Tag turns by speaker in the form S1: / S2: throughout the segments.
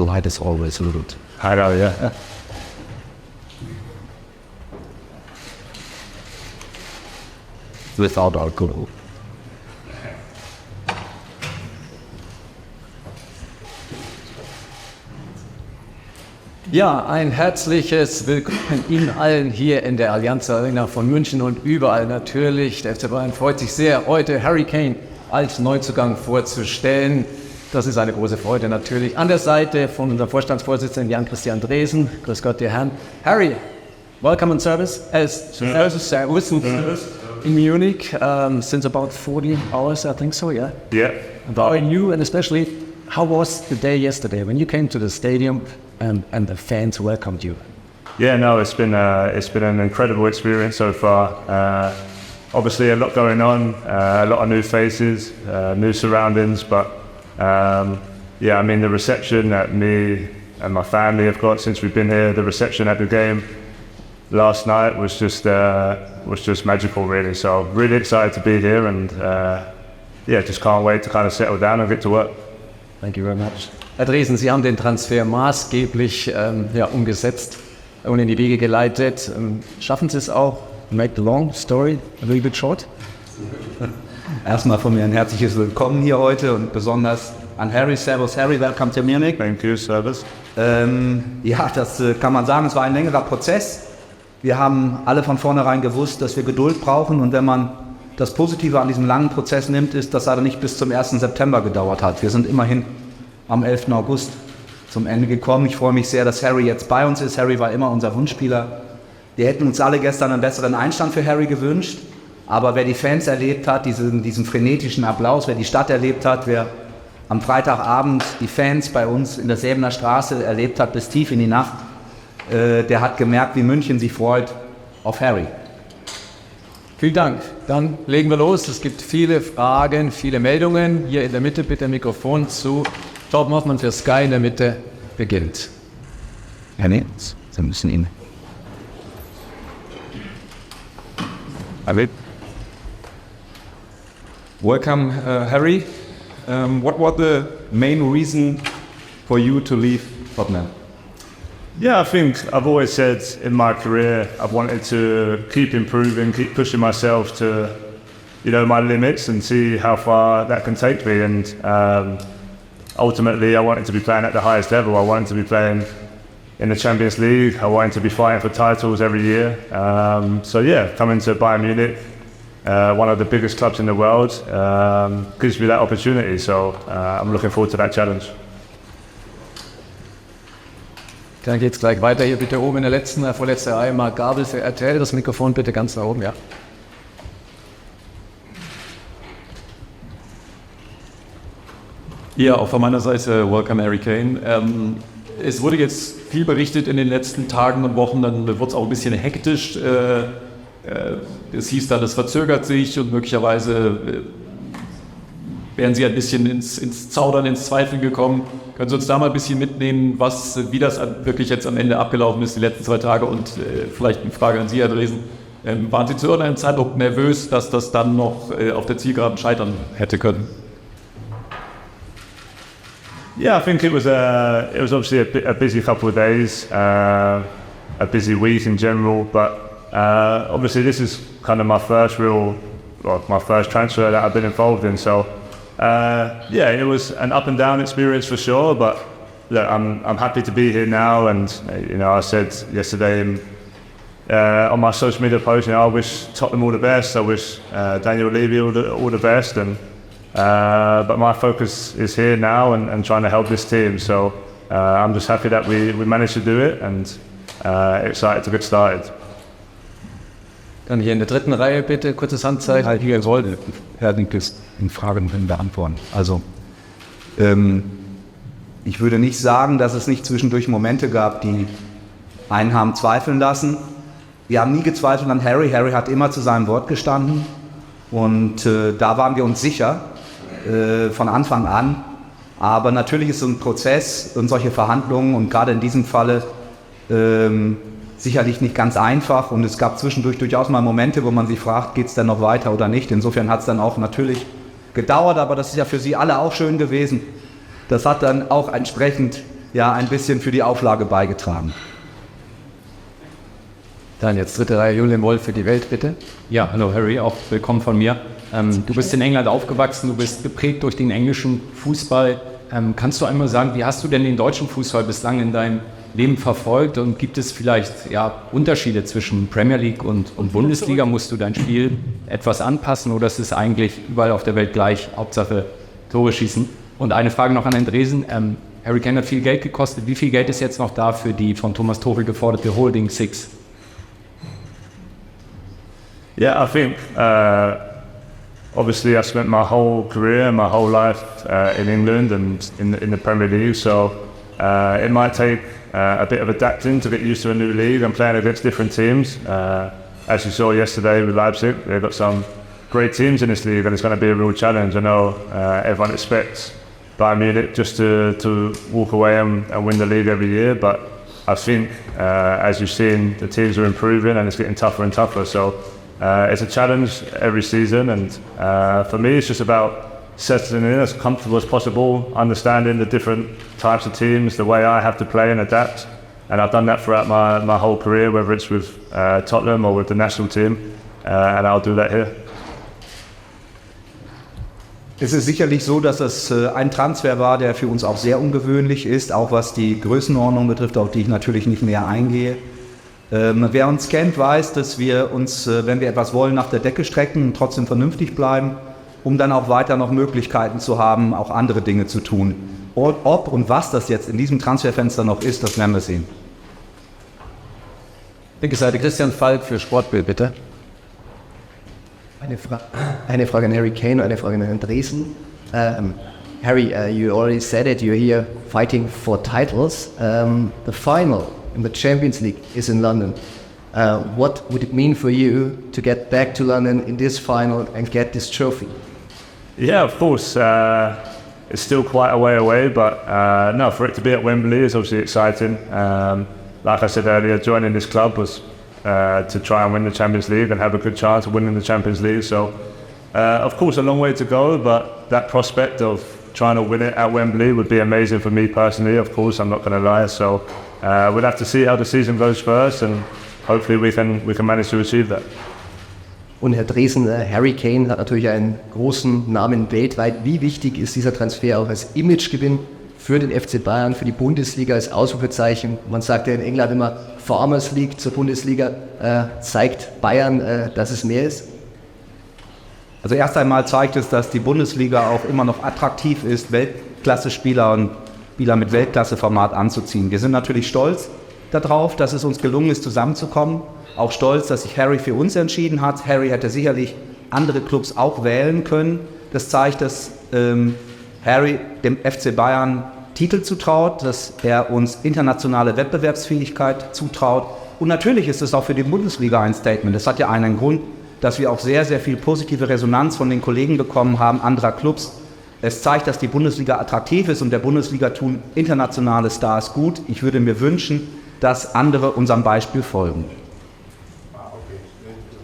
S1: light as always a little.
S2: I know, yeah.
S1: Without alcohol. Ja, ein herzliches Willkommen Ihnen allen hier in der Allianz Arena von München und überall natürlich. Der FC Bayern freut sich sehr, heute Harry Kane als Neuzugang vorzustellen. Das ist eine große Freude natürlich. An der Seite von unserem Vorstandsvorsitzenden Jan-Christian Dresen. Grüß Gott, ihr Herren. Harry, welcome on service as service in Munich since about 40 hours, I think so, yeah?
S2: Yeah.
S1: How are you, and especially, how was the day yesterday when you came to the stadium and the fans welcomed you?
S2: Yeah, no, it's been an incredible experience so far. Obviously, a lot going on, a lot of new faces, new surroundings, but yeah, I mean the reception that me and my family have got since we've been here, the reception at the game last night was just magical, really. So really excited to be here, and yeah, just can't wait to kind of settle down and get to work.
S1: Thank you very much. Herr Dresen, Sie haben den Transfer maßgeblich umgesetzt und in die Wege geleitet. Schaffen Sie es auch, make the long story a little bit short?
S3: Erstmal von mir ein herzliches Willkommen hier heute und besonders an Harry. Servus Harry, welcome to Munich.
S2: Thank you, Servus.
S3: Ja, das kann man sagen, es war ein längerer Prozess. Wir haben alle von vornherein gewusst, dass wir Geduld brauchen, und wenn man das Positive an diesem langen Prozess nimmt, ist, dass er nicht bis zum 1. September gedauert hat. Wir sind immerhin am 11. August zum Ende gekommen. Ich freue mich sehr, dass Harry jetzt bei uns ist. Harry war immer unser Wunschspieler. Wir hätten uns alle gestern einen besseren Einstand für Harry gewünscht, aber wer die Fans erlebt hat, diesen frenetischen Applaus, wer die Stadt erlebt hat, wer am Freitagabend die Fans bei uns in der Säbener Straße erlebt hat bis tief in die Nacht, der hat gemerkt, wie München sich freut auf Harry.
S1: Vielen Dank. Dann legen wir los. Es gibt viele Fragen, viele Meldungen. Hier in der Mitte bitte Mikrofon zu Torben Hoffmann für Sky in der Mitte beginnt.
S3: Herr Nils, Sie müssen ihn.
S4: Welcome, Harry. What was the main reason for you to leave Tottenham?
S2: Yeah, I think I've always said in my career I've wanted to keep improving, keep pushing myself to, my limits and see how far that can take me. And ultimately, I wanted to be playing at the highest level. I wanted to be playing in the Champions League. I wanted to be fighting for titles every year. So yeah, coming to Bayern Munich, one of the biggest clubs in the world, gives me that opportunity. So I'm looking forward to that challenge.
S1: Dann geht's gleich weiter. Hier bitte oben in der vorletzten Reihe, Marc Gabel für RTL. Das Mikrofon bitte ganz nach oben, ja.
S4: Ja, auch von meiner Seite, welcome Harry Kane. Es wurde jetzt viel berichtet in den letzten Tagen und Wochen, dann wird es auch ein bisschen hektisch. Es hieß dann, es verzögert sich und möglicherweise wären Sie ein bisschen ins Zaudern, ins Zweifeln gekommen. Können Sie uns da mal ein bisschen mitnehmen, wie das wirklich jetzt am Ende abgelaufen ist, die letzten 2 Tage? Und vielleicht eine Frage an Sie, Herr Dresen. Waren Sie zu irgendeinem Zeitpunkt nervös, dass das dann noch auf der Zielgeraden scheitern hätte können?
S2: Yeah, I think it was obviously a busy couple of days, a busy week in general, but obviously this is kind of my first transfer that I've been involved in. So yeah, it was an up and down experience for sure, but look, I'm happy to be here now, and I said yesterday on my social media post, I wish Tottenham all the best. I wish Daniel Levy all the best, and but my focus is here now and trying to help this team. So I'm just happy that we managed to do it, and excited to get started.
S1: Dann hier in der dritten Reihe bitte, kurzes Handzeichen.
S3: Halt hier sollte Herr Nickes in Fragen beantworten. Also ich würde nicht sagen, dass es nicht zwischendurch Momente gab, die einen haben zweifeln lassen. Wir haben nie gezweifelt an Harry. Harry hat immer zu seinem Wort gestanden, und da waren wir uns sicher von Anfang an. Aber natürlich ist so ein Prozess und solche Verhandlungen, und gerade in diesem Falle sicherlich nicht ganz einfach, und es gab zwischendurch durchaus mal Momente, wo man sich fragt, geht es denn noch weiter oder nicht. Insofern hat es dann auch natürlich gedauert, aber das ist ja für Sie alle auch schön gewesen. Das hat dann auch entsprechend ja ein bisschen für die Auflage beigetragen.
S1: Dann jetzt dritte Reihe, Julian Wolf für die Welt, bitte.
S4: Ja, hallo Harry, auch willkommen von mir. Du bist in England aufgewachsen, du bist geprägt durch den englischen Fußball. Kannst du einmal sagen, wie hast du denn den deutschen Fußball bislang in deinem Leben verfolgt und gibt es vielleicht Unterschiede zwischen Premier League und Bundesliga? Musst du dein Spiel etwas anpassen oder ist es eigentlich überall auf der Welt gleich, Hauptsache Tore schießen? Und eine Frage noch an Andresen. Harry Kane hat viel Geld gekostet. Wie viel Geld ist jetzt noch da für die von Thomas Tuchel geforderte Holding Six?
S2: Yeah, I think obviously I spent my whole career, my whole life in England and in the Premier League, so it might take a bit of adapting to get used to a new league and playing against different teams. As you saw yesterday with Leipzig, they've got some great teams in this league and it's going to be a real challenge. I know everyone expects Bayern Munich just to walk away and win the league every year, but I think as you've seen, the teams are improving and it's getting tougher and tougher. So it's a challenge every season, and for me it's just about settling in as comfortable as possible, understanding the different types of teams, the way I have to play and adapt, and I've done that throughout my whole career, whether it's with Tottenham or with the national team, and I'll do that here.
S3: Es ist sicherlich so, dass es ein Transfer war, der für uns auch sehr ungewöhnlich ist, auch was die Größenordnung betrifft, auf die ich natürlich nicht näher eingehe. Wer uns kennt, weiß, dass wir uns, wenn wir etwas wollen, nach der Decke strecken und trotzdem vernünftig bleiben, um dann auch weiter noch Möglichkeiten zu haben, auch andere Dinge zu tun. Ob und was das jetzt in diesem Transferfenster noch ist, das werden wir sehen.
S1: Linke Seite, Christian Falk für Sportbild, bitte.
S5: Eine Frage an Harry Kane und eine Frage an Andresen. Harry, you already said it, you're here fighting for titles. The final in the Champions League is in London. What would it mean for you to get back to London in this final and get this trophy?
S2: Yeah, of course. It's still quite a way away, but no, for it to be at Wembley is obviously exciting. Like I said earlier, joining this club was to try and win the Champions League and have a good chance of winning the Champions League. So, of course, a long way to go, but that prospect of trying to win it at Wembley would be amazing for me personally. Of course, I'm not going to lie. So, we'll have to see how the season goes first, and hopefully we can manage to achieve that.
S5: Und Herr Dresen, Harry Kane hat natürlich einen großen Namen weltweit. Wie wichtig ist dieser Transfer auch als Imagegewinn für den FC Bayern, für die Bundesliga als Ausrufezeichen? Man sagt ja in England immer, Farmers League zur Bundesliga zeigt Bayern, dass es mehr ist.
S3: Also erst einmal zeigt es, dass die Bundesliga auch immer noch attraktiv ist, Weltklasse-Spieler und Spieler mit Weltklasse-Format anzuziehen. Wir sind natürlich stolz darauf, dass es uns gelungen ist, zusammenzukommen. Auch stolz, dass sich Harry für uns entschieden hat. Harry hätte sicherlich andere Clubs auch wählen können. Das zeigt, dass Harry dem FC Bayern Titel zutraut, dass er uns internationale Wettbewerbsfähigkeit zutraut. Und natürlich ist es auch für die Bundesliga ein Statement. Das hat ja einen Grund, dass wir auch sehr, sehr viel positive Resonanz von den Kollegen bekommen haben, anderer Clubs. Es zeigt, dass die Bundesliga attraktiv ist und der Bundesliga tun internationale Stars gut. Ich würde mir wünschen, dass andere unserem Beispiel folgen.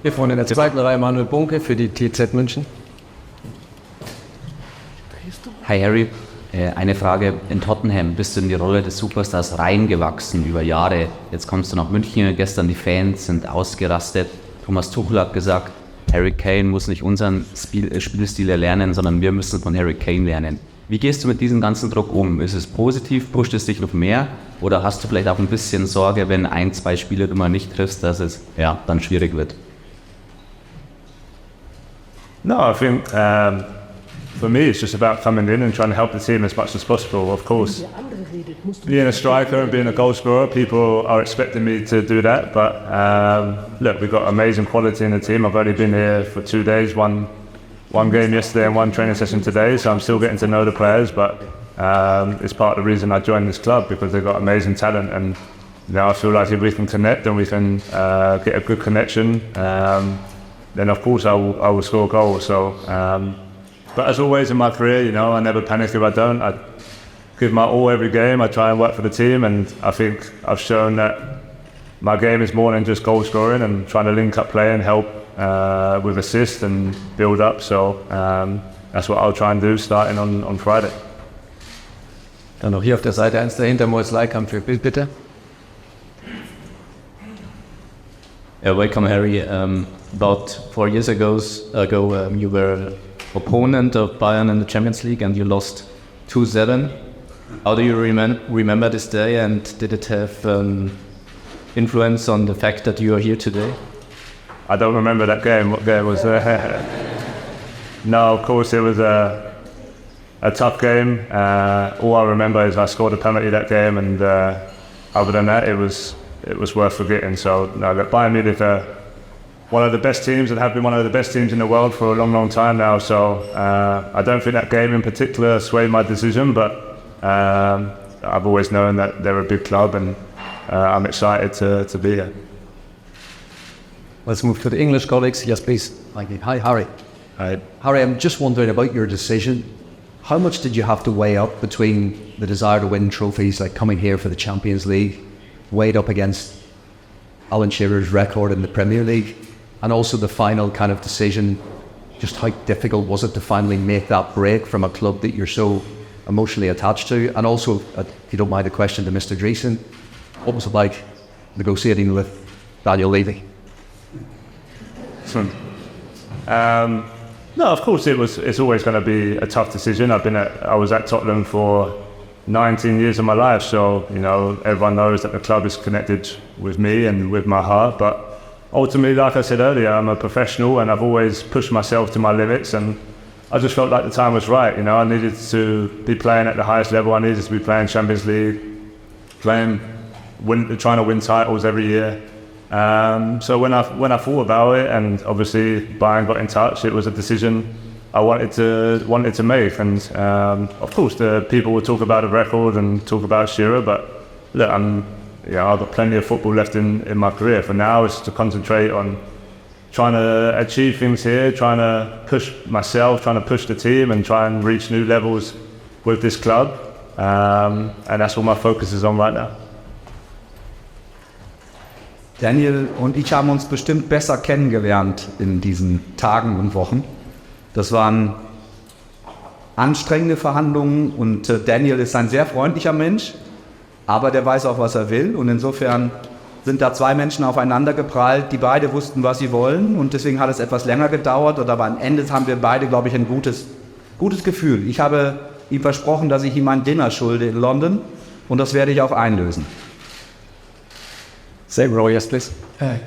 S1: Hier vorne in der zweiten Reihe Manuel Bunke für die TZ München.
S6: Hi Harry, eine Frage. In Tottenham bist du in die Rolle des Superstars reingewachsen über Jahre. Jetzt kommst du nach München, gestern die Fans sind ausgerastet. Thomas Tuchel hat gesagt, Harry Kane muss nicht unseren Spielstil erlernen, sondern wir müssen von Harry Kane lernen. Wie gehst du mit diesem ganzen Druck um? Ist es positiv, pusht es dich noch mehr? Oder hast du vielleicht auch ein bisschen Sorge, wenn 1-2 Spiele du mal nicht triffst, dass es dann schwierig wird?
S2: No, I think for me it's just about coming in and trying to help the team as much as possible. Of course, being a striker and being a goal scorer, people are expecting me to do that. But look, we've got amazing quality in the team. I've only been here for 2 days, one game yesterday and one training session today, so I'm still getting to know the players. But it's part of the reason I joined this club, because they've got amazing talent, and I feel like if we can connect and we can get a good connection, then of course I will score goals. So, but as always in my career, I never panic if I don't. I give my all every game. I try and work for the team, and I think I've shown that my game is more than just goal scoring and trying to link up play and help with assists and build up. So that's what I'll try and do starting on Friday.
S1: Dann noch hier auf der Seite eins dahinter, Mois Leikam für Bild, bitte.
S7: Welcome, Harry. About 4 years ago, you were opponent of Bayern in the Champions League and you lost 2-7. How do you remember this day, and did it have influence on the fact that you are here today?
S2: I don't remember that game. What game was there? No, of course it was a tough game. All I remember is I scored a penalty that game, and other than that, it was worth forgetting. So no, Bayern Munich are one of the best teams and have been one of the best teams in the world for a long, long time now. So I don't think that game in particular swayed my decision, but I've always known that they're a big club, and I'm excited to be here.
S1: Let's move to the English colleagues. Yes, please. Thank you. Hi, Harry.
S2: Hi.
S8: Harry, I'm just wondering about your decision. How much did you have to weigh up between the desire to win trophies, like coming here for the Champions League, weighed up against Alan Shearer's record in the Premier League, and also the final kind of decision, just how difficult was it to finally make that break from a club that you're so emotionally attached to? And also, if you don't mind a question to Mr. Dreesen, what was it like negotiating with Daniel Levy?
S2: No, of course it's always going to be a tough decision. I was at Tottenham for 19 years of my life, so everyone knows that the club is connected with me and with my heart. But ultimately, like I said earlier, I'm a professional and I've always pushed myself to my limits, and I just felt like the time was right. I needed to be playing at the highest level. I needed to be playing Champions League, trying to win titles every year. So when I thought about it, and obviously Bayern got in touch, it was a decision I wanted to make. And of course, the people will talk about the record and talk about Shearer, but look, I've got plenty of football left in my career. For now, it's to concentrate on trying to achieve things here, trying to push myself, trying to push the team, and try and reach new levels with this club. And that's what my focus is on right now.
S3: Daniel und ich haben uns bestimmt besser kennengelernt in diesen Tagen und Wochen. Das waren anstrengende Verhandlungen, und Daniel ist ein sehr freundlicher Mensch, aber der weiß auch, was er will, und insofern sind da zwei Menschen aufeinander geprallt, die beide wussten, was sie wollen, und deswegen hat es etwas länger gedauert, aber am Ende haben wir beide, glaube ich, ein gutes Gefühl. Ich habe ihm versprochen, dass ich ihm ein Dinner schulde in London, und das werde ich auch einlösen.
S1: Same row, yes, please.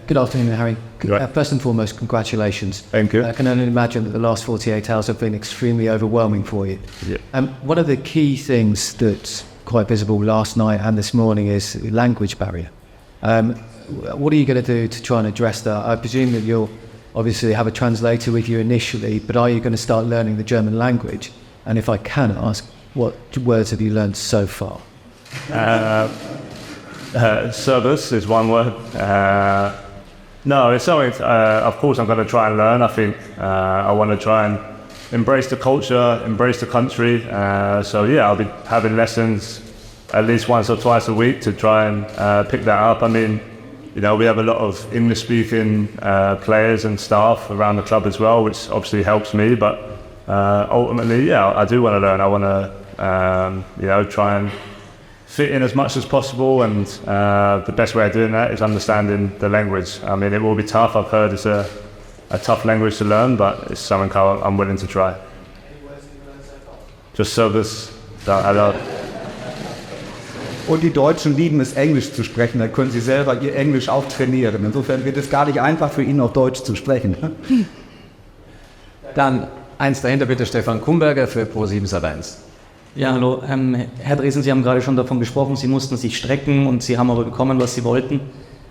S9: Good afternoon, Harry.
S2: Right.
S9: First and foremost, congratulations.
S2: Thank you.
S9: I can only imagine that the last 48 hours have been extremely overwhelming for you.
S2: Yeah.
S9: One of the key things that's quite visible last night and this morning is the language barrier. What are you going to do to try and address that? I presume that you'll obviously have a translator with you initially, but are you going to start learning the German language? And if I can ask, what words have you learned so far?
S2: Service is one word. No, it's something, of course I'm going to try and learn. I think I want to try and embrace the culture, embrace the country. So yeah, I'll be having lessons at least once or twice a week to try and pick that up. I mean, we have a lot of English-speaking players and staff around the club as well, which obviously helps me. But ultimately, yeah, I do want to learn. I want to, try and fit in as much as possible, and the best way of doing that is understanding the language. I mean, it will be tough. I've heard it's a tough language to learn, but it's something I'm willing to try. Just service,
S3: Und die Deutschen lieben es, Englisch zu sprechen. Da können sie selber ihr Englisch auch trainieren. Insofern wird es gar nicht einfach für ihn, auch Deutsch zu sprechen.
S1: Dann eins dahinter bitte, Stefan Kumberger für Pro7 Sat.1.
S10: Ja, hallo. Herr Dreesen, Sie haben gerade schon davon gesprochen, Sie mussten sich strecken und Sie haben aber bekommen, was Sie wollten.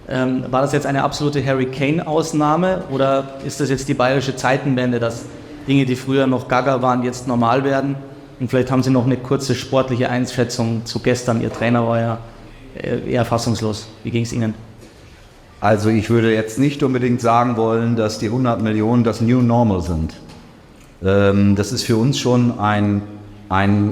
S10: War das jetzt eine absolute Harry Kane-Ausnahme, oder ist das jetzt die bayerische Zeitenwende, dass Dinge, die früher noch gaga waren, jetzt normal werden? Und vielleicht haben Sie noch eine kurze sportliche Einschätzung zu gestern. Ihr Trainer war ja eher fassungslos. Wie ging es Ihnen?
S3: Also ich würde jetzt nicht unbedingt sagen wollen, dass die 100 Millionen das New Normal sind. Das ist für uns schon ein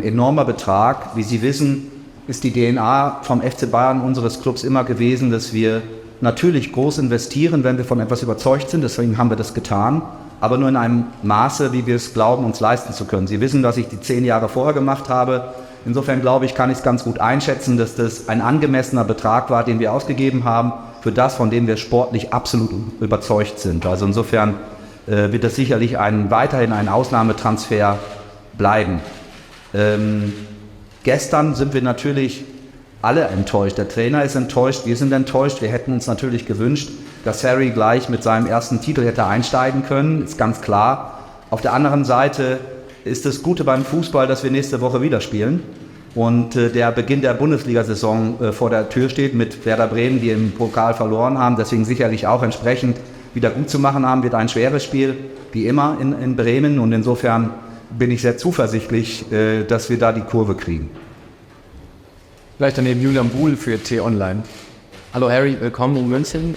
S3: enormer Betrag. Wie Sie wissen, ist die DNA vom FC Bayern, unseres Clubs, immer gewesen, dass wir natürlich groß investieren, wenn wir von etwas überzeugt sind. Deswegen haben wir das getan. aber nur in einem Maße, wie wir es glauben, uns leisten zu können. Sie wissen, was ich die 10 Jahre vorher gemacht habe. Insofern glaube ich, kann ich es ganz gut einschätzen, dass das ein angemessener Betrag war, den wir ausgegeben haben, für das, von dem wir sportlich absolut überzeugt sind. Also insofern wird das sicherlich weiterhin ein Ausnahmetransfer bleiben. Gestern sind wir natürlich alle enttäuscht. Der Trainer ist enttäuscht, wir sind enttäuscht. Wir hätten uns natürlich gewünscht, dass Harry gleich mit seinem ersten Titel hätte einsteigen können, ist ganz klar. Auf der anderen Seite ist das Gute beim Fußball, dass wir nächste Woche wieder spielen und der Beginn der Bundesliga-Saison vor der Tür steht mit Werder Bremen, die im Pokal verloren haben, deswegen sicherlich auch entsprechend wieder gut zu machen haben, wird ein schweres Spiel, wie immer in Bremen, und insofern bin ich sehr zuversichtlich, dass wir da die Kurve kriegen.
S1: Vielleicht daneben Julian Buhl für T-Online.
S5: Hallo Harry, willkommen in München.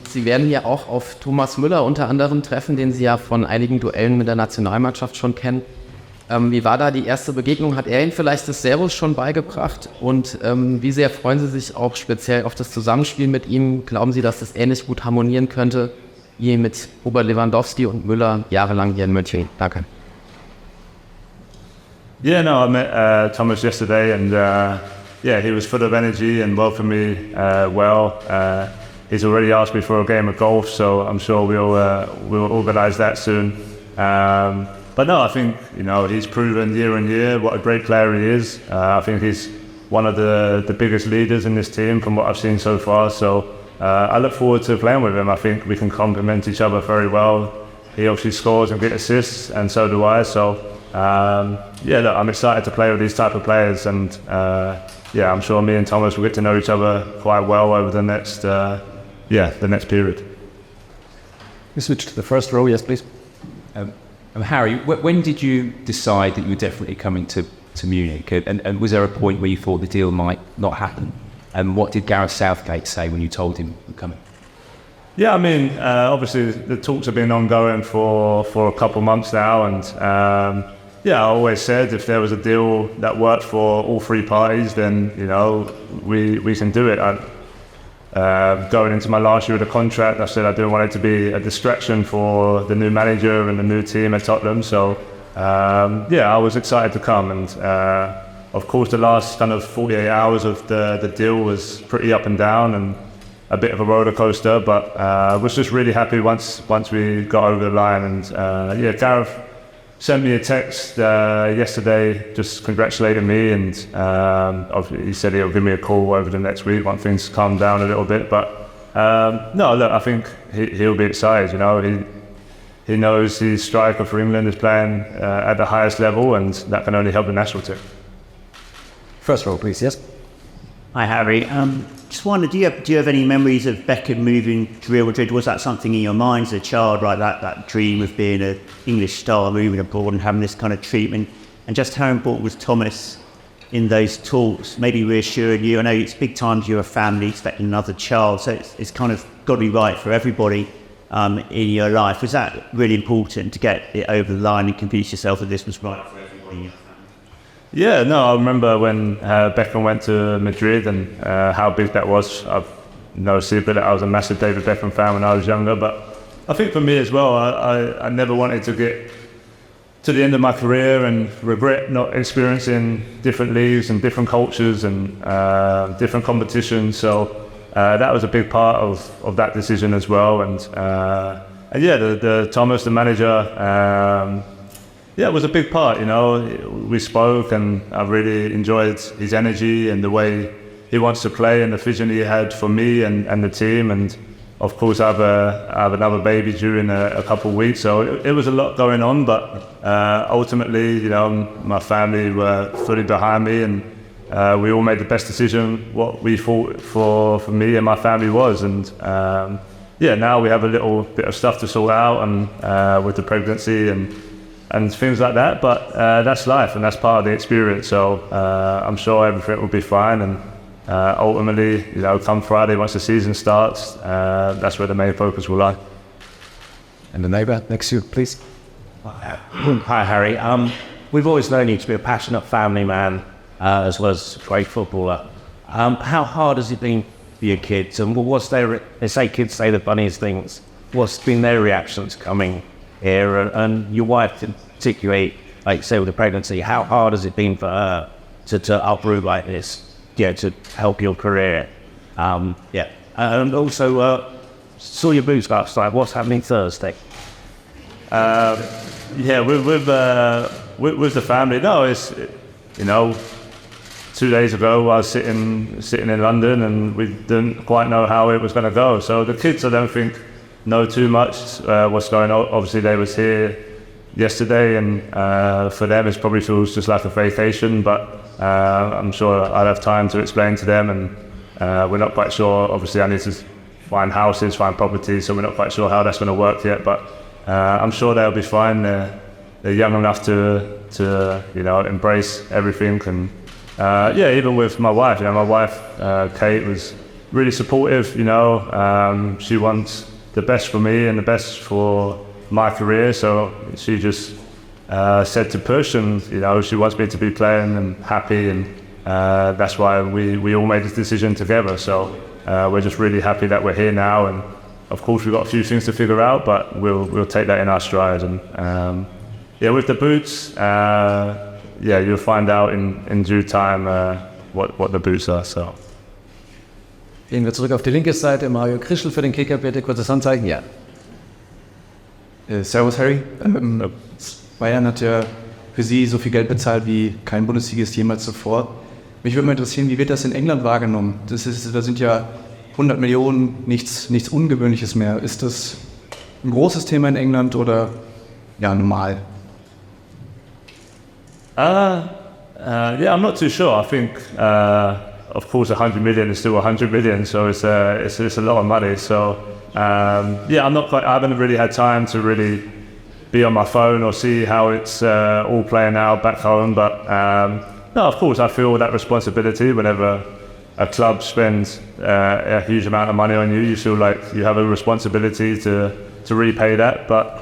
S5: Sie werden ja auch auf Thomas Müller unter anderem treffen, den Sie ja von einigen Duellen mit der Nationalmannschaft schon kennen. Wie war da die erste Begegnung? Hat er Ihnen vielleicht das Servus schon beigebracht? Und wie sehr freuen Sie sich auch speziell auf das Zusammenspiel mit ihm? Glauben Sie, dass das ähnlich gut harmonieren könnte wie mit Robert Lewandowski und Müller jahrelang hier in München? Danke.
S2: Yeah, no, I met Thomas yesterday, and yeah, he was full of energy and welcomed me well. He's already asked me for a game of golf, so I'm sure we'll organise that soon. But no, I think he's proven year on year what a great player he is. I think he's one of the biggest leaders in this team from what I've seen so far. So I look forward to playing with him. I think we can complement each other very well. He obviously scores and gets assists, and so do I. So yeah, look, I'm excited to play with these type of players, and yeah, I'm sure me and Thomas will get to know each other quite well over the next period.
S1: We switch to the first row, yes, please.
S4: Harry, when did you decide that you were definitely coming to Munich? And was there a point where you thought the deal might not happen? And what did Gareth Southgate say when you told him you're coming?
S2: Yeah, I mean, obviously the talks have been ongoing for a couple of months now, and yeah, I always said if there was a deal that worked for all three parties, then we can do it. Going into my last year of the contract, I said I didn't want it to be a distraction for the new manager and the new team at Tottenham. So yeah, I was excited to come, and of course the last kind of 48 hours of the deal was pretty up and down and a bit of a roller coaster, but I was just really happy once we got over the line. And yeah, Gareth sent me a text yesterday just congratulating me, and he said he'll give me a call over the next week once things calm down a little bit. But no, look, I think he'll be excited. He knows his striker for England is playing at the highest level, and that can only help the national team.
S1: First row, please, yes.
S11: Hi, Harry. Just wondered, do you have any memories of Beckham moving to Real Madrid? Was that something in your mind as a child, right? That dream of being an English star, moving abroad and having this kind of treatment? And just how important was Thomas in those talks? Maybe reassuring you. I know it's big times you're a family expecting another child, so it's kind of got to be right for everybody in your life. Was that really important to get it over the line and convince yourself that this was right for everybody?
S2: Yeah, no, I remember when Beckham went to Madrid and how big that was. I've no secret that I was a massive David Beckham fan when I was younger, but I think for me as well, I never wanted to get to the end of my career and regret not experiencing different leagues and different cultures and different competitions. So that was a big part of that decision as well. And yeah, the Thomas, the manager, yeah, it was a big part, we spoke, and I really enjoyed his energy and the way he wants to play and the vision he had for me and the team. And of course I have another baby due in a couple of weeks, so it was a lot going on, but ultimately, my family were fully behind me, and we all made the best decision what we thought for me and my family was. And yeah, now we have a little bit of stuff to sort out, and with the pregnancy and things like that, but that's life and that's part of the experience. So I'm sure everything will be fine, and ultimately, come Friday once the season starts, that's where the main focus will lie.
S1: And the neighbour next to you, please.
S12: Hi, Harry. We've always known you to be a passionate family man, as well as a great footballer. How hard has it been for your kids? And they say kids say the funniest things. What's been their reactions coming here, and your wife, particularly, like say with the pregnancy, how hard has it been for her to uproot like this, to help your career? And also, saw your boots last night. What's happening Thursday?
S2: With the family, no, it's 2 days ago I was sitting in London and we didn't quite know how it was going to go. So the kids, I don't think, know too much what's going on. Obviously they was here yesterday, and for them it probably feels just like a vacation, but I'm sure I'll have time to explain to them, and we're not quite sure. Obviously I need to find houses, find properties, so we're not quite sure how that's going to work yet, but I'm sure they'll be fine. They're young enough to embrace everything. And even with my wife, my wife Kate was really supportive. She wants the best for me and the best for my career, so she just said to push, and she wants me to be playing and happy, and that's why we all made this decision together. So we're just really happy that we're here now, and of course we've got a few things to figure out, but we'll take that in our stride. And with the boots, you'll find out in due time what the boots are. So.
S1: Gehen wir zurück auf die linke Seite. Mario Krischl für den Kicker, bitte kurzes Handzeichen. Ja.
S13: Servus Harry. Bayern hat ja für Sie so viel Geld bezahlt wie kein Bundesligist jemals zuvor. Mich würde mal interessieren, wie wird das in England wahrgenommen? Da sind ja 100 Millionen, nichts Ungewöhnliches mehr. Ist das ein großes Thema in England oder normal?
S2: I'm not too sure. I think, of course, 100 million is still 100 million, so it's a lot of money. So, I haven't really had time to really be on my phone or see how it's all playing out back home. But of course, I feel that responsibility whenever a club spends a huge amount of money on you. You feel like you have a responsibility to repay that. But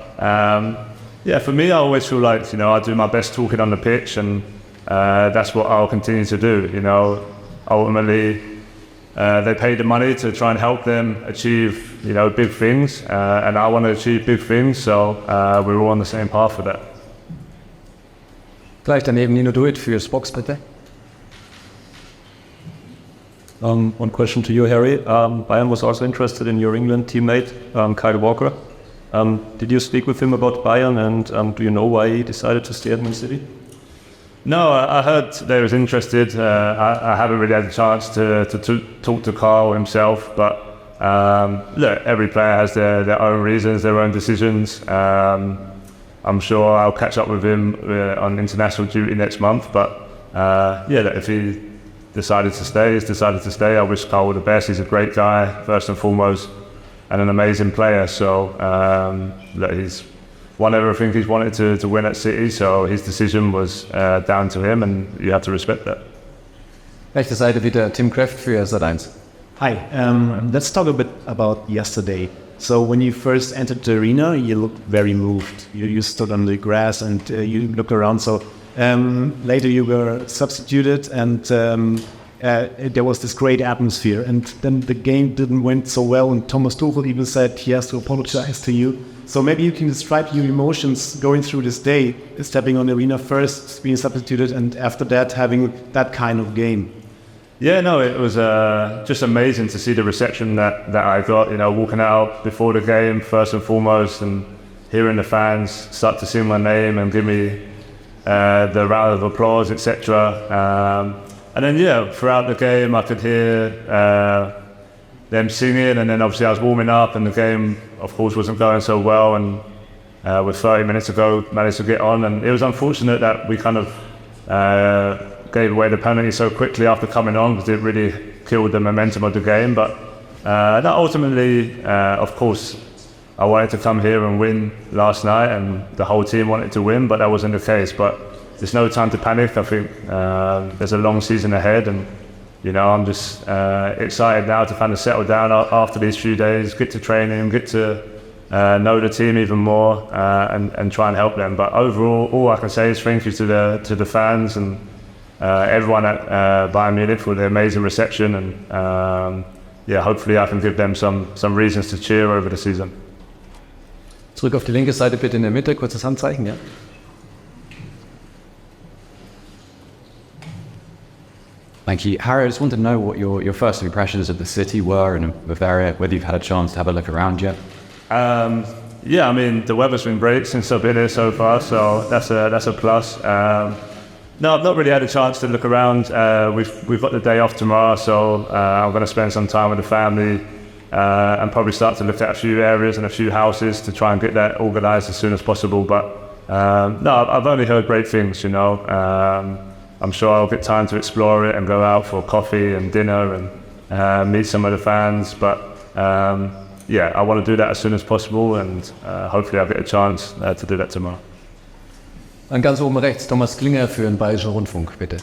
S2: for me, I always feel like I do my best talking on the pitch, and that's what I'll continue to do. Ultimately, they pay the money to try and help them achieve big things, and I want to achieve big things. So we're all on the same path for that.
S1: Gleich daneben Nino Duit für Spox, bitte.
S14: One question to you, Harry. Bayern was also interested in your England teammate, Kyle Walker. Did you speak with him about Bayern, and do you know why he decided to stay at Man City?
S2: No, I heard they was interested. I haven't really had a chance to talk to Carl himself, but look, every player has their own reasons, their own decisions. I'm sure I'll catch up with him on international duty next month, but if he decided to stay, he's decided to stay. I wish Carl all the best. He's a great guy, first and foremost, and an amazing player. So he's won everything he's wanted to win at City, so his decision was down to him, and you have to respect that.
S1: Rechte Seite wieder Tim Kraft für Sat.1.
S15: Hi, let's talk a bit about yesterday. So when you first entered the arena, you looked very moved. You stood on the grass and you looked around. So later you were substituted, and there was this great atmosphere. And then the game didn't went so well, and Thomas Tuchel even said he has to apologize to you. So maybe you can describe your emotions going through this day, stepping on the arena first, being substituted, and after that having that kind of game.
S2: Yeah, no, it was just amazing to see the reception that I got, walking out before the game, first and foremost, and hearing the fans start to sing my name and give me the round of applause, etc. And then, throughout the game, I could hear them singing, and then obviously I was warming up, and the game, of course, wasn't going so well, and with 30 minutes to go, managed to get on, and it was unfortunate that we kind of gave away the penalty so quickly after coming on, because it really killed the momentum of the game. But ultimately, of course, I wanted to come here and win last night, and the whole team wanted to win, but that wasn't the case. But there's no time to panic. I think there's a long season ahead, and I'm just excited now to kind of settle down after these few days, get to training, get to know the team even more, and try and help them. But overall, all I can say is thank you to the fans and everyone at Bayern Munich for the amazing reception, and hopefully I can give them some reasons to cheer over the season.
S1: Zurück auf die linke Seite bitte in der Mitte, kurzes Handzeichen, ja.
S6: Thank you. Harry, I just wanted to know what your first impressions of the city were and of Bavaria, whether you've had a chance to have a look around yet.
S2: Yeah, I mean, the weather's been great since I've been here so far, so that's a plus. No, I've not really had a chance to look around. We've got the day off tomorrow, so I'm going to spend some time with the family and probably start to look at a few areas and a few houses to try and get that organised as soon as possible. But no, I've only heard great things, you know. I'm sure I'll get time to explore it and go out for coffee and dinner and meet some of the fans. But yeah, I want to do that as soon as possible, and hopefully I'll get a chance to do that tomorrow.
S1: Dann ganz oben rechts, Thomas Klinger für den Bayerischen Rundfunk, bitte.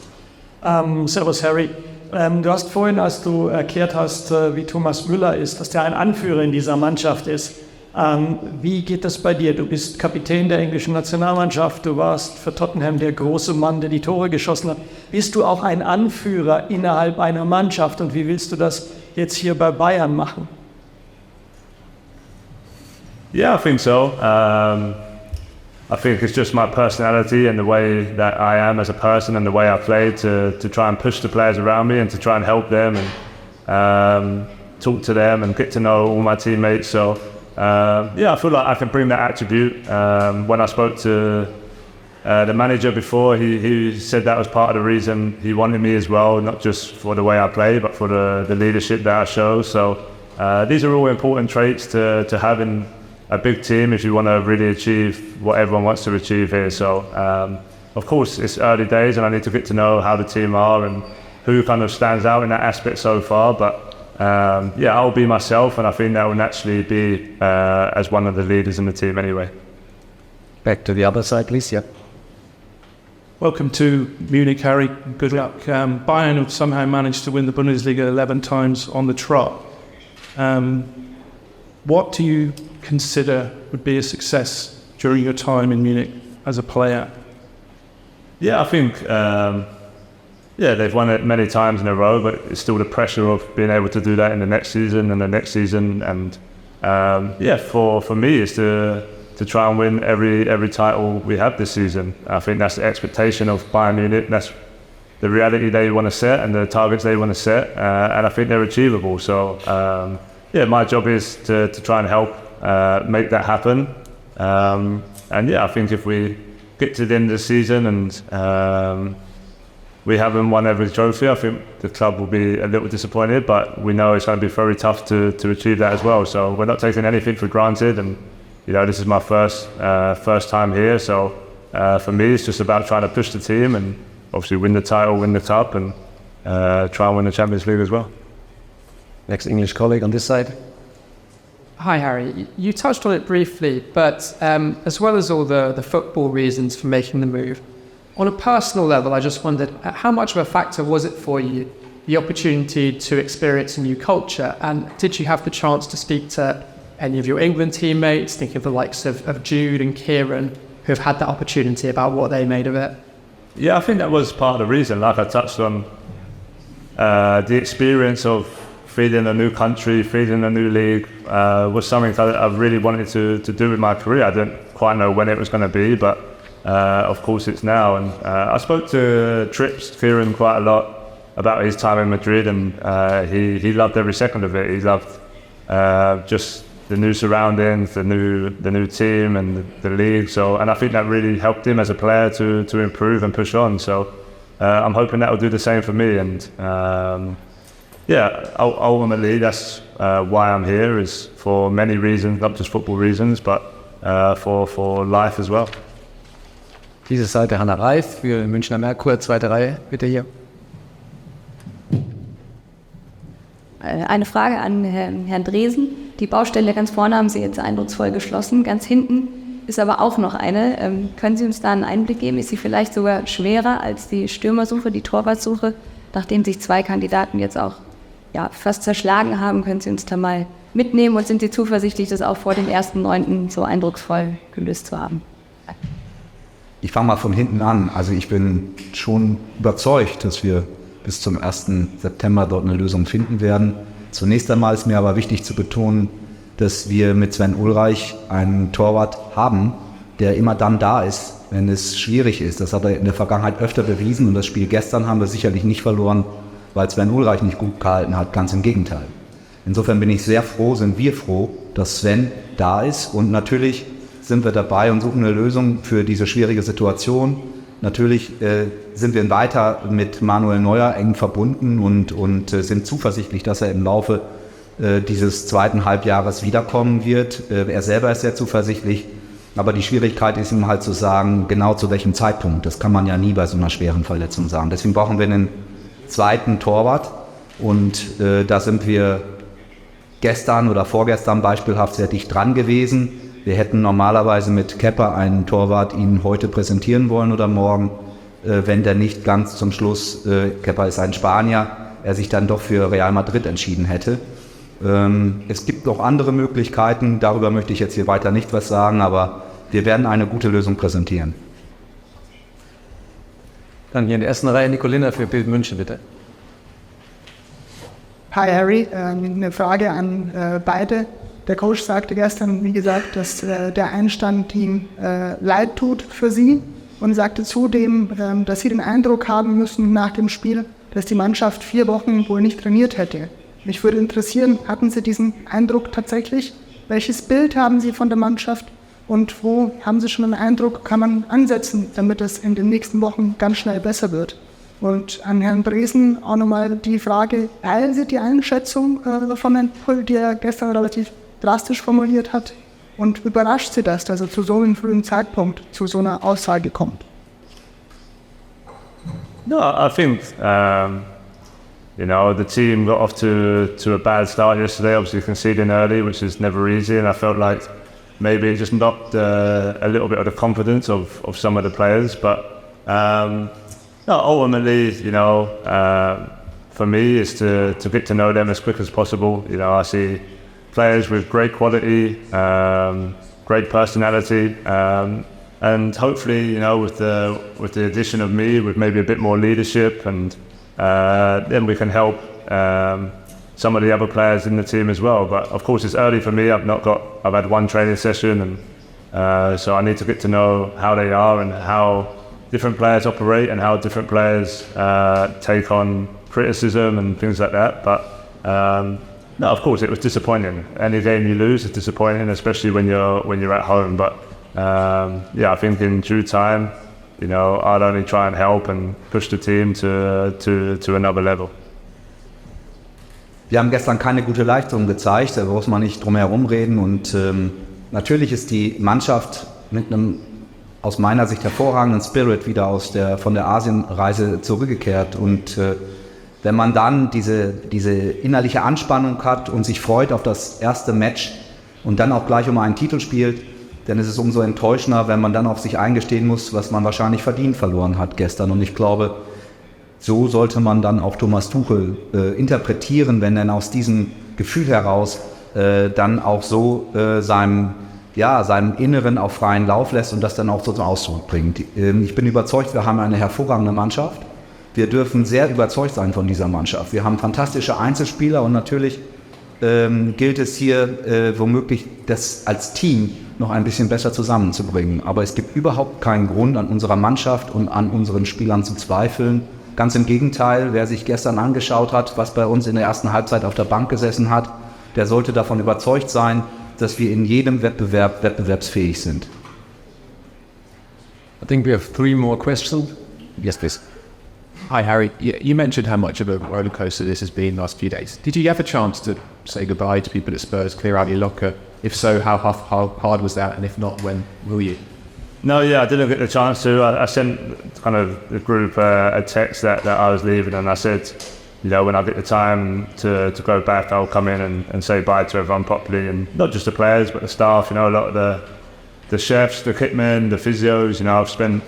S16: Servus Harry. Du hast vorhin, als du erklärt hast, wie Thomas Müller ist, dass der ein Anführer in dieser Mannschaft ist. Wie geht das bei dir? Du bist Kapitän der englischen Nationalmannschaft, du warst für Tottenham der große Mann, der die Tore geschossen hat. Bist du auch ein Anführer innerhalb einer Mannschaft und wie willst du das jetzt hier bei Bayern machen?
S2: Yeah, I think so. I think it's just my personality and the way that I am as a person and the way I play to try and push the players around me and to try and help them and talk to them and get to know all my teammates. So yeah, I feel like I can bring that attribute. When I spoke to the manager before, he said that was part of the reason he wanted me as well, not just for the way I play, but for the leadership that I show. So these are all important traits to have in a big team if you want to really achieve what everyone wants to achieve here. So of course it's early days and I need to get to know how the team are and who kind of stands out in that aspect so far, but yeah, I'll be myself and I think that will naturally be as one of the leaders in the team anyway.
S1: Back to the other side, please. Yeah.
S17: Welcome to Munich, Harry. Good luck. Bayern have somehow managed to win the Bundesliga 11 times on the trot. What do you consider would be a success during your time in Munich as a player?
S2: Yeah, I think yeah, they've won it many times in a row, but it's still the pressure of being able to do that in the next season and the next season. And yeah, for me, it's to try and win every title we have this season. I think that's the expectation of Bayern Munich. That's the reality they want to set and the targets they want to set, and I think they're achievable. So yeah, my job is to try and help make that happen. And yeah, I think if we get to the end of the season and we haven't won every trophy, I think the club will be a little disappointed, but we know it's going to be very tough to achieve that as well. So we're not taking anything for granted, and you know, this is my first time here, so for me it's just about trying to push the team and obviously win the title, win the cup, and try and win the Champions League as well.
S1: Next English colleague on this side.
S18: Hi Harry, you touched on it briefly, but as well as all the football reasons for making the move, on a personal level I just wondered how much of a factor was it for you, the opportunity to experience a new culture, and did you have the chance to speak to any of your England teammates, thinking of the likes of Jude and Kieran, who have had that opportunity, about what they made of it?
S2: Yeah, I think that was part of the reason, like I touched on, the experience of feeding a new country, feeding a new league was something that I really wanted to do with my career. I didn't quite know when it was going to be, but of course it's now. And I spoke to Kieran quite a lot about his time in Madrid, and he loved every second of it. He loved just the new surroundings, the new team and the league. So, and I think that really helped him as a player to improve and push on. So I'm hoping that will do the same for me. And yeah, ultimately that's why I'm here, is for many reasons, not just football reasons, but for life as well.
S1: Diese Seite Hanna Reif für Münchner Merkur, zweite Reihe, bitte hier.
S19: Eine Frage an Herrn Dresen. Die Baustelle ganz vorne haben Sie jetzt eindrucksvoll geschlossen. Ganz hinten ist aber auch noch eine. Können Sie uns da einen Einblick geben? Ist sie vielleicht sogar schwerer als die Stürmersuche, die Torwartsuche? Nachdem sich zwei Kandidaten jetzt auch fast zerschlagen haben, können Sie uns da mal mitnehmen und sind Sie zuversichtlich, das auch vor dem 1.9. so eindrucksvoll gelöst zu haben?
S3: Ich fange mal von hinten an. Also ich bin schon überzeugt, dass wir bis zum 1. September dort eine Lösung finden werden. Zunächst einmal ist mir aber wichtig zu betonen, dass wir mit Sven Ulreich einen Torwart haben, der immer dann da ist, wenn es schwierig ist. Das hat er in der Vergangenheit öfter bewiesen und das Spiel gestern haben wir sicherlich nicht verloren, weil Sven Ulreich nicht gut gehalten hat, ganz im Gegenteil. Insofern bin ich sehr froh, sind wir froh, dass Sven da ist und natürlich sind wir dabei und suchen eine Lösung für diese schwierige Situation. Natürlich sind wir weiter mit Manuel Neuer eng verbunden und sind zuversichtlich, dass er im Laufe dieses zweiten Halbjahres wiederkommen wird. Er selber ist sehr zuversichtlich, aber die Schwierigkeit ist ihm halt zu sagen, genau zu welchem Zeitpunkt. Das kann man ja nie bei so einer schweren Verletzung sagen. Deswegen brauchen wir einen zweiten Torwart und da sind wir gestern oder vorgestern beispielhaft sehr dicht dran gewesen. Wir hätten normalerweise mit Kepa einen Torwart Ihnen heute präsentieren wollen oder morgen, wenn der nicht ganz zum Schluss, Kepa ist ein Spanier, er sich dann doch für Real Madrid entschieden hätte. Es gibt noch andere Möglichkeiten, darüber möchte ich jetzt hier weiter nicht was sagen, aber wir werden eine gute Lösung präsentieren.
S1: Dann hier in der ersten Reihe Nicolina für Bild München, bitte.
S20: Hi Harry, eine Frage an beide. Der Coach sagte gestern, wie gesagt, dass der Einstand ihm leid tut für Sie und sagte zudem, dass Sie den Eindruck haben müssen nach dem Spiel, dass die Mannschaft 4 Wochen wohl nicht trainiert hätte. Mich würde interessieren, hatten Sie diesen Eindruck tatsächlich? Welches Bild haben Sie von der Mannschaft und wo haben Sie schon einen Eindruck, kann man ansetzen, damit es in den nächsten Wochen ganz schnell besser wird? Und an Herrn Dresen auch nochmal die Frage, teilen Sie die Einschätzung von Herrn Pull, die er gestern relativ drastisch formuliert hat? Und überrascht Sie das, dass er zu so einem frühen Zeitpunkt zu so einer Aussage kommt?
S2: No, I think, the team got off to a bad start yesterday, obviously conceding early, which is never easy, and I felt like maybe it just knocked a little bit of the confidence of some of the players, but ultimately, for me, is to get to know them as quick as possible. I see players with great quality, great personality, and hopefully, with the addition of me, with maybe a bit more leadership, and then we can help some of the other players in the team as well. But of course, it's early for me. I've had one training session, and so I need to get to know how they are and how different players operate and how different players take on criticism and things like that. But no, of course, it was disappointing. Any game you lose is disappointing, especially when you're at home. But I think in due time, I'd only try and help and push the team to another level.
S3: Wir haben gestern keine gute Leistung gezeigt, da muss man nicht drum herum reden. Und natürlich ist die Mannschaft mit einem aus meiner Sicht hervorragenden Spirit wieder von der Asienreise zurückgekehrt. Und wenn man dann diese innerliche Anspannung hat und sich freut auf das erste Match und dann auch gleich um einen Titel spielt, dann ist es umso enttäuschender, wenn man dann auf sich eingestehen muss, was man wahrscheinlich verdient verloren hat gestern. Und ich glaube, so sollte man dann auch Thomas Tuchel interpretieren, wenn er aus diesem Gefühl heraus dann auch so seinem Inneren auf freien Lauf lässt und das dann auch so zum Ausdruck bringt. Ich bin überzeugt, wir haben eine hervorragende Mannschaft. Wir dürfen sehr überzeugt sein von dieser Mannschaft. Wir haben fantastische Einzelspieler und natürlich gilt es hier womöglich, das als Team noch ein bisschen besser zusammenzubringen. Aber es gibt überhaupt keinen Grund, an unserer Mannschaft und an unseren Spielern zu zweifeln. Ganz im Gegenteil, wer sich gestern angeschaut hat, was bei uns in der ersten Halbzeit auf der Bank gesessen hat, der sollte davon überzeugt sein, dass wir in jedem Wettbewerb wettbewerbsfähig sind.
S1: I think we have 3 more questions.
S21: Yes, please. Hi, Harry. You mentioned how much of a roller coaster this has been the last few days. Did you have a chance to say goodbye to people at Spurs, clear out your locker? If so, how hard was that? And if not, when will you?
S2: No, I didn't get the chance to. I sent kind of the group a text that I was leaving, and I said, when I get the time to go back, I'll come in and say bye to everyone properly, and not just the players, but the staff. A lot of the chefs, the kitmen, the physios. I've spent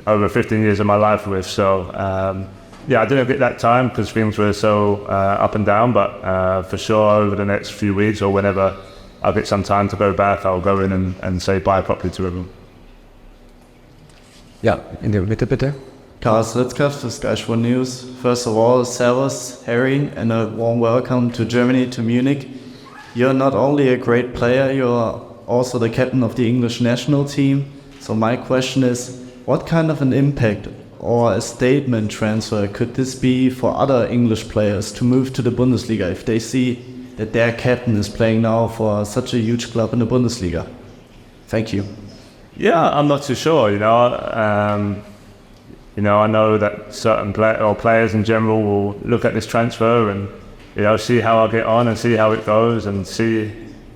S2: over 15 years of my life with. So I didn't get that time because things were so up and down. But for sure, over the next few weeks or whenever I get some time to go back, I'll go in and say bye properly to everyone.
S1: Ja, in der Mitte bitte.
S22: Karls Ritzkraft for Sky Sport News. First of all, servus, Harry, and a warm welcome to Germany, to Munich. You're not only a great player, you're also the captain of the English national team. So my question is, what kind of an impact or a statement transfer could this be for other English players to move to the Bundesliga if they see that their captain is playing now for such a huge club in the Bundesliga? Thank you.
S2: Yeah, I'm not too sure. I know that certain players in general will look at this transfer and see how I get on and see how it goes and see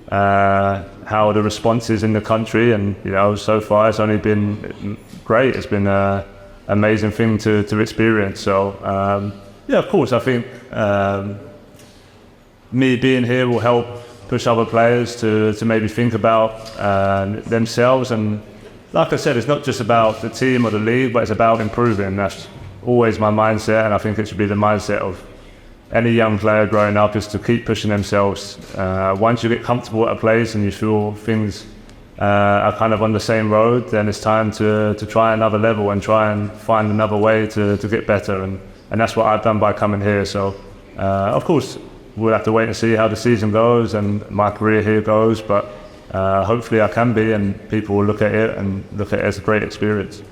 S2: how the response is in the country. And so far it's only been great. It's been an amazing thing to experience. So of course, I think me being here will help push other players to maybe think about themselves. And like I said, it's not just about the team or the league, but it's about improving. That's always my mindset, and I think it should be the mindset of any young player growing up, is to keep pushing themselves. Once you get comfortable at a place and you feel things are kind of on the same road, then it's time to try another level and try and find another way to get better. And that's what I've done by coming here. So of course, we'll have to wait and see how the season goes and my career here goes, but hopefully I can be, and people will look at it as a great experience.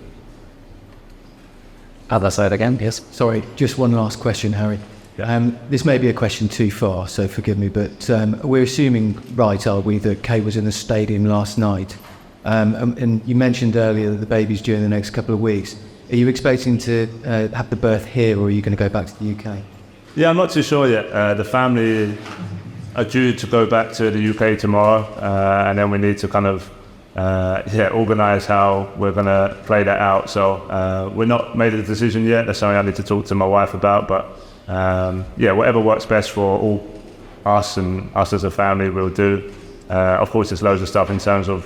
S9: Other side again, yes. Sorry, just one last question, Harry. This may be a question too far, so forgive me, but we're assuming, right, are we, that Kane was in the stadium last night? And you mentioned earlier that the baby's due in the next couple of weeks. Are you expecting to have the birth here, or are you going to go back to the UK?
S2: Yeah, I'm not too sure yet. The family are due to go back to the UK tomorrow, and then we need to kind of organise how we're going to play that out. So we're not made a decision yet. That's something I need to talk to my wife about. But whatever works best for all us and us as a family, we'll do. Of course, there's loads of stuff in terms of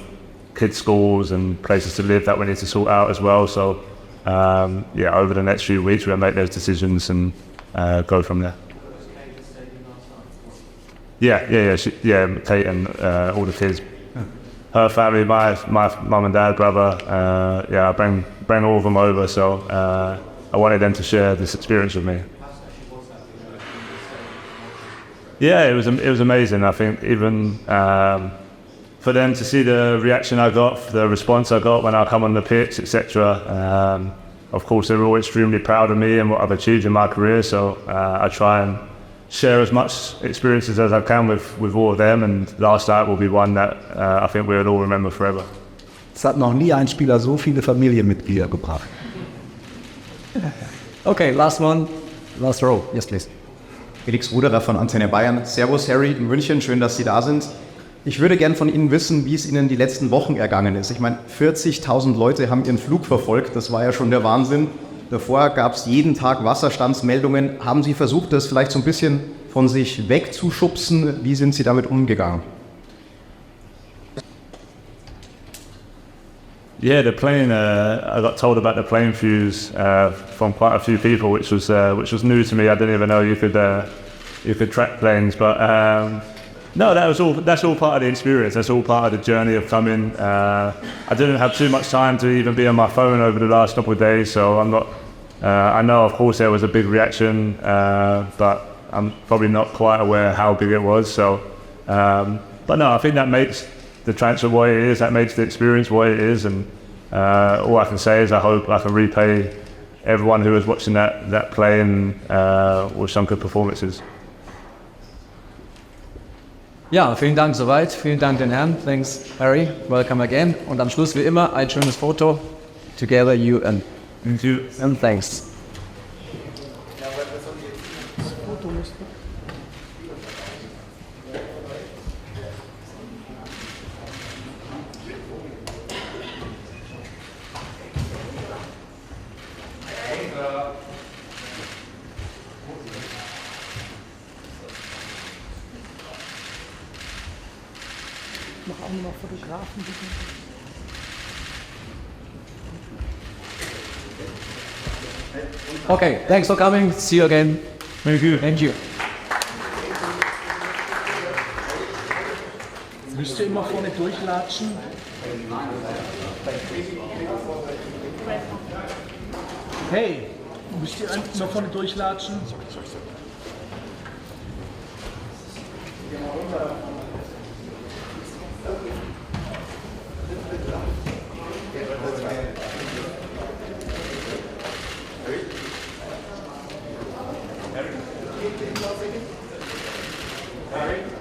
S2: kids' schools and places to live that we need to sort out as well. So over the next few weeks, we'll make those decisions and go from there. Kate and all the kids, her family, my mum and dad, brother. I bring all of them over. So I wanted them to share this experience with me. Yeah, it was amazing. I think even for them to see the reaction I got, the response I got when I come on the pitch, etc. Of course, they're all extremely proud of me and what I've achieved in my career. So I try and share as much experiences as I can with all of them. And last night will be one that I think we'll all remember forever.
S3: Es hat noch nie ein Spieler so viele Familienmitglieder gebracht.
S1: Okay, last one, last row. Yes, please.
S7: Felix Ruderer von Antenne Bayern. Servus Harry in München, schön, dass Sie da sind. Ich würde gern von Ihnen wissen, wie es Ihnen die letzten Wochen ergangen ist. Ich meine, 40.000 Leute haben Ihren Flug verfolgt, das war ja schon der Wahnsinn. Davor gab es jeden Tag Wasserstandsmeldungen. Haben Sie versucht, das vielleicht so ein bisschen von sich wegzuschubsen? Wie sind Sie damit umgegangen?
S2: Yeah, the plane. I got told about the plane fuse from quite a few people, which was new to me. I didn't even know you could track planes, but no, that's all part of the experience. That's all part of the journey of coming. I didn't have too much time to even be on my phone over the last couple of days, so I'm not. I know, of course, there was a big reaction, but I'm probably not quite aware how big it was. So, but no, I think that makes the transfer what it is, that makes the experience what it is, and all I can say is I hope I can repay everyone who was watching that playing with some good performances.
S1: Ja, vielen Dank soweit. Vielen Dank den Herren. Thanks, Harry. Welcome again. Und am Schluss wie immer ein schönes Foto. Together, you and thanks.
S20: Noch auch noch Fotografen.
S1: Okay, thanks for coming. See you again.
S2: Thank you.
S1: Thank you.
S16: Müsst ihr immer vorne durchlatschen? Hey, müsst ihr immer vorne durchlatschen?
S2: Harry?